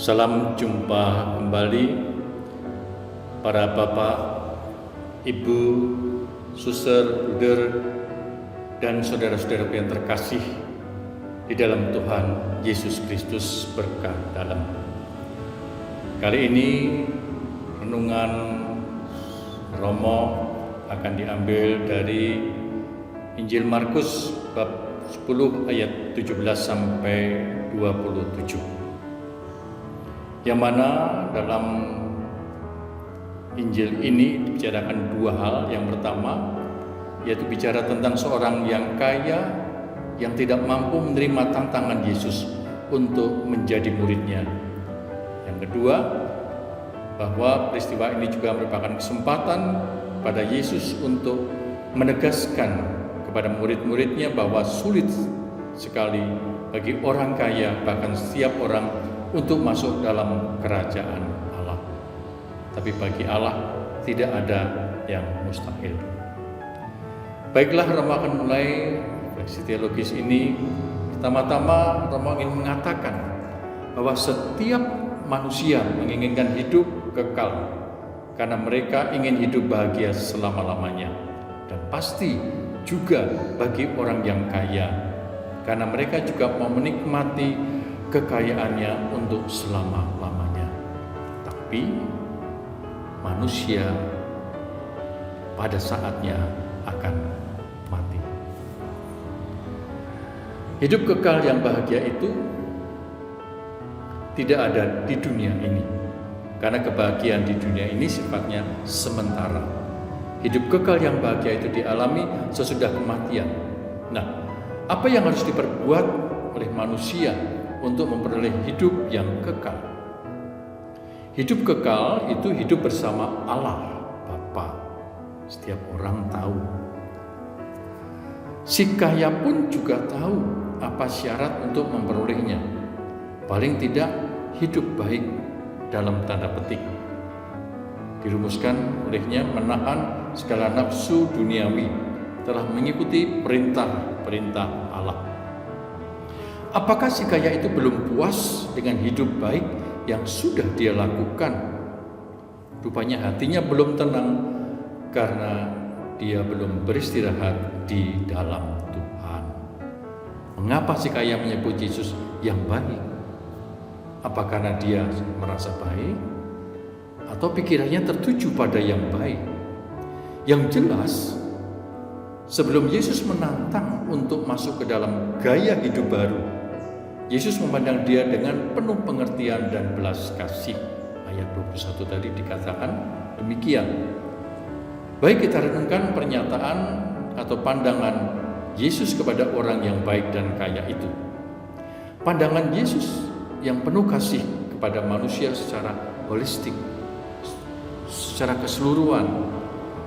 Salam jumpa kembali para bapak, ibu, suster, bruder, dan saudara-saudara yang terkasih di dalam Tuhan Yesus Kristus berkah dalam. Kali ini renungan Romo akan diambil dari Injil Markus bab 10 ayat 17 sampai 27. Yang mana dalam Injil ini dibicarakan dua hal. Yang pertama yaitu bicara tentang seorang yang kaya yang tidak mampu menerima tantangan Yesus untuk menjadi muridnya. Yang kedua, bahwa peristiwa ini juga merupakan kesempatan pada Yesus untuk menegaskan kepada murid-muridnya bahwa sulit sekali bagi orang kaya, bahkan setiap orang, untuk masuk dalam kerajaan Allah. Tapi bagi Allah tidak ada yang mustahil. Baiklah, Romo akan mulai refleksi teologis ini. Pertama-tama Romo ingin mengatakan bahwa setiap manusia menginginkan hidup kekal karena mereka ingin hidup bahagia selama-lamanya. Dan pasti juga bagi orang yang kaya karena mereka juga mau menikmati kekayaannya untuk selama-lamanya. Tapi manusia pada saatnya akan mati. Hidup kekal yang bahagia itu tidak ada di dunia ini, karena kebahagiaan di dunia ini sifatnya sementara. Hidup kekal yang bahagia itu dialami sesudah kematian. Nah, apa yang harus diperbuat oleh manusia untuk memperoleh hidup yang kekal? Hidup kekal itu hidup bersama Allah Bapa. Setiap orang tahu. Si kaya pun juga tahu apa syarat untuk memperolehnya. Paling tidak hidup baik dalam tanda petik. Dirumuskan olehnya menahan segala nafsu duniawi, telah mengikuti perintah-perintah Allah. Apakah si kaya itu belum puas dengan hidup baik yang sudah dia lakukan? Rupanya hatinya belum tenang karena dia belum beristirahat di dalam Tuhan. Mengapa si kaya menyebut Yesus yang baik? Apa karena dia merasa baik? Atau pikirannya tertuju pada yang baik? Yang jelas, sebelum Yesus menantang untuk masuk ke dalam gaya hidup baru, Yesus memandang dia dengan penuh pengertian dan belas kasih. Ayat 21 tadi dikatakan demikian. Baik kita renungkan pernyataan atau pandangan Yesus kepada orang yang baik dan kaya itu. Pandangan Yesus yang penuh kasih kepada manusia secara holistik, secara keseluruhan.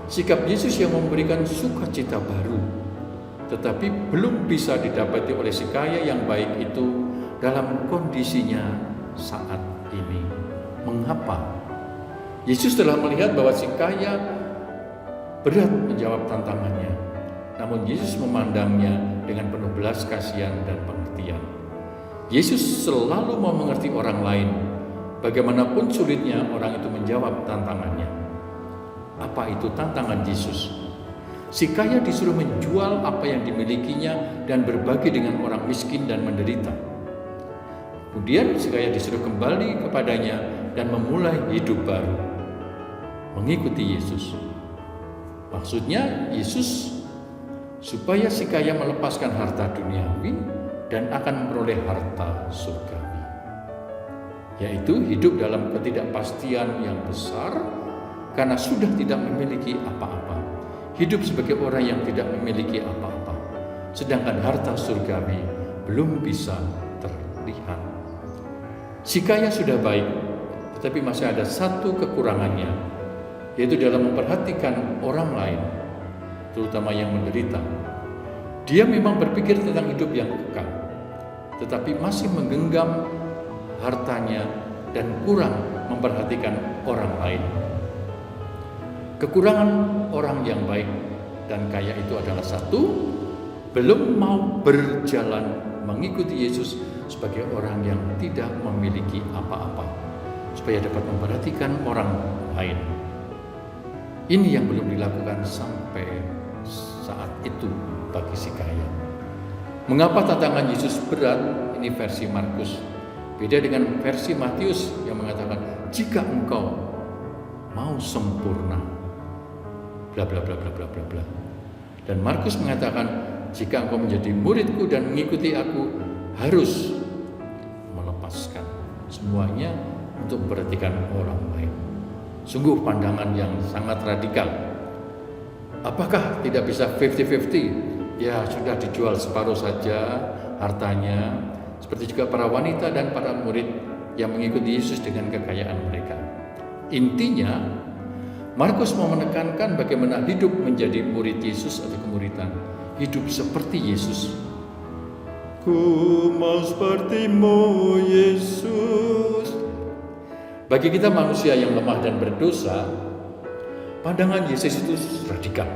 Sikap Yesus yang memberikan sukacita baru, tetapi belum bisa didapati oleh si kaya yang baik itu dalam kondisinya saat ini. Mengapa? Yesus telah melihat bahwa si kaya berat menjawab tantangannya, namun Yesus memandangnya dengan penuh belas kasihan dan pengertian. Yesus selalu mau mengerti orang lain, bagaimanapun sulitnya orang itu menjawab tantangannya. Apa itu tantangan Yesus? Si kaya disuruh menjual apa yang dimilikinya dan berbagi dengan orang miskin dan menderita. Kemudian si kaya disuruh kembali kepadanya dan memulai hidup baru, mengikuti Yesus. Maksudnya Yesus supaya si kaya melepaskan harta duniawi dan akan memperoleh harta surgawi, yaitu hidup dalam ketidakpastian yang besar karena sudah tidak memiliki apa-apa. Hidup sebagai orang yang tidak memiliki apa-apa, sedangkan harta surgawi belum bisa terlihat. Si kaya sudah baik, tetapi masih ada satu kekurangannya, yaitu dalam memperhatikan orang lain, terutama yang menderita. Dia memang berpikir tentang hidup yang kekal, tetapi masih menggenggam hartanya dan kurang memperhatikan orang lain. Kekurangan orang yang baik dan kaya itu adalah satu, belum mau berjalan mengikuti Yesus sebagai orang yang tidak memiliki apa-apa, supaya dapat memperhatikan orang lain. Ini yang belum dilakukan sampai saat itu bagi si kaya. Mengapa tantangan Yesus berat? Ini versi Markus. Beda dengan versi Matius yang mengatakan, jika engkau mau sempurna, bla bla bla bla bla bla bla. Dan Markus mengatakan, jika engkau menjadi muridku dan mengikuti aku, harus melepaskan semuanya untuk memperhatikan orang lain. Sungguh pandangan yang sangat radikal. Apakah tidak bisa 50-50? Ya sudah, dijual separuh saja hartanya, seperti juga para wanita dan para murid yang mengikuti Yesus dengan kekayaan mereka. Intinya, Markus mau menekankan bagaimana hidup menjadi murid Yesus atau kemuridan. Hidup seperti Yesus. Ku mau sepertimu, Yesus. Bagi kita manusia yang lemah dan berdosa, pandangan Yesus itu radikal.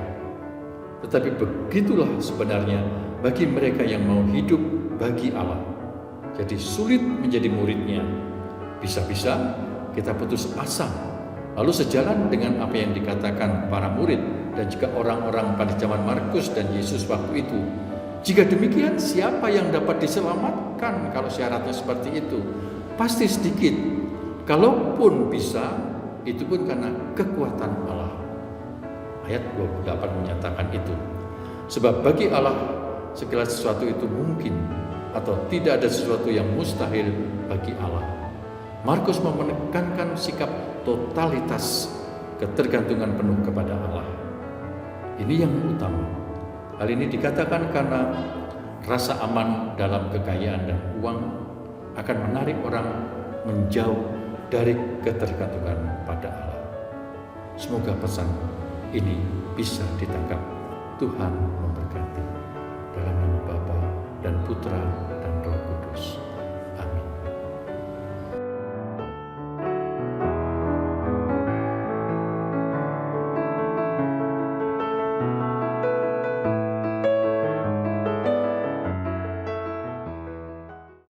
Tetapi begitulah sebenarnya bagi mereka yang mau hidup bagi Allah. Jadi sulit menjadi muridnya. Bisa-bisa kita putus asa. Lalu sejalan dengan apa yang dikatakan para murid dan juga orang-orang pada zaman Markus dan Yesus waktu itu. Jika demikian, siapa yang dapat diselamatkan kalau syaratnya seperti itu? Pasti sedikit. Kalaupun bisa, itu pun karena kekuatan Allah. Ayat 28 menyatakan itu. Sebab bagi Allah segala sesuatu itu mungkin, atau tidak ada sesuatu yang mustahil bagi Allah. Markus mau menekankan sikap totalitas ketergantungan penuh kepada Allah. Ini yang utama. Hal ini dikatakan karena rasa aman dalam kekayaan dan uang akan menarik orang menjauh dari ketergantungan pada Allah. Semoga pesan ini bisa ditangkap. Tuhan memberkati. Dalam nama Bapa dan Putra